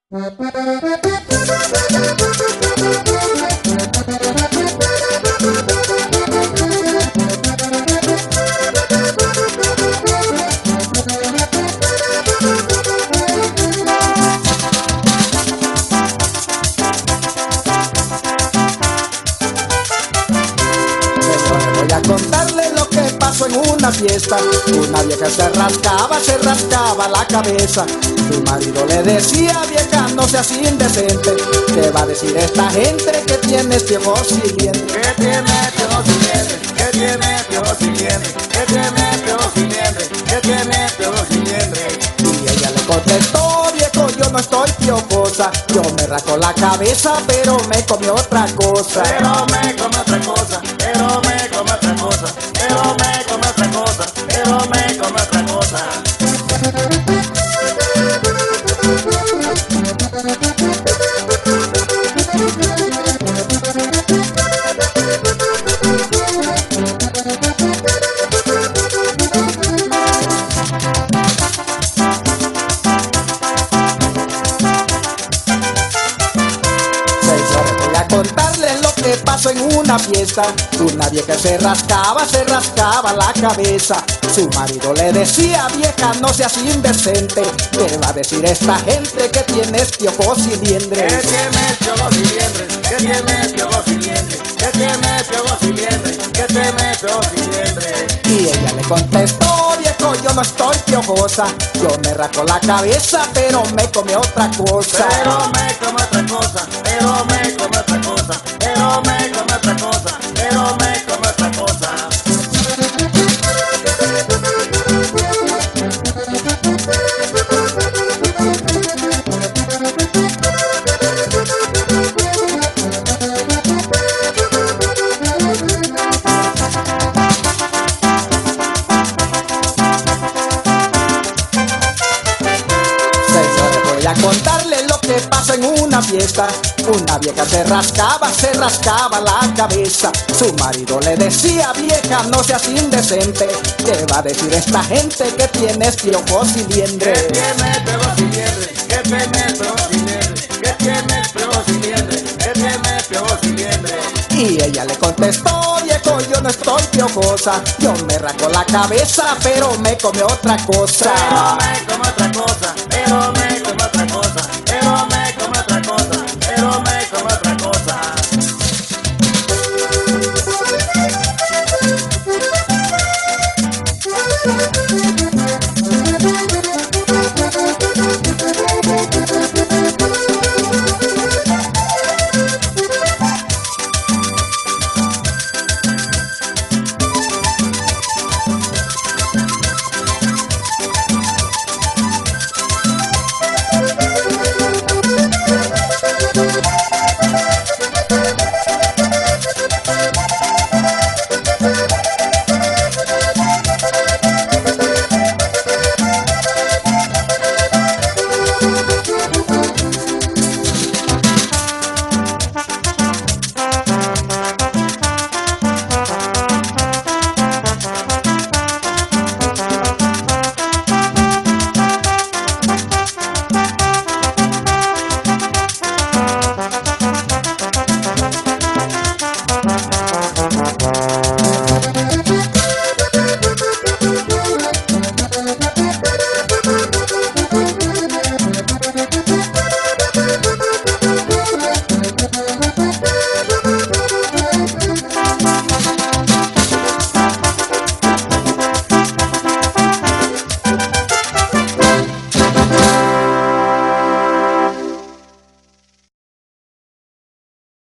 Voy a contarle lo que pasó en una fiesta. Una vieja se rascaba la cabeza. Su marido le decía: vieja, no seas indecente. ¿Qué va a decir esta gente que tiene piojos y dientes? Que tiene piojos y dientes, que tiene piojos y dientes, que tiene piojos y dientes, que tiene piojos y dientes. Y ella le contestó: viejo, yo no estoy piojosa. Yo me rasco la cabeza, pero me comí otra cosa. Pero me come otra cosa, pero me come otra cosa, pero me come otra cosa, pero me come otra cosa. Contarles lo que pasó en una fiesta. Una vieja se rascaba la cabeza. Su marido le decía: vieja, no seas indecente. ¿Qué va a decir esta gente que tienes piojos y liendres? Que tiene piojos y liendres, que tiene piojos y liendres, que tiene piojos y liendres, que tiene piojos y liendres. Y ella le contestó: viejo, yo no estoy piojosa. Yo me rasco la cabeza, pero me comí otra cosa. Pero me come otra cosa, pero me come otra cosa, pero me come otra cosa, pero me come otra cosa. Voy a contarle lo que pasa en una fiesta. Una vieja se rascaba la cabeza. Su marido le decía: vieja, no seas indecente. ¿Qué va a decir esta gente que tienes piojos y liendres? Que tiene piojos y liendres, que tiene piojos y liendres, que tiene piojos y liendres, que tiene piojos y liendres. Y ella le contestó: viejo, yo no estoy piojosa. Yo me rasco la cabeza, pero me comí otra cosa. Pero me come otra cosa, pero me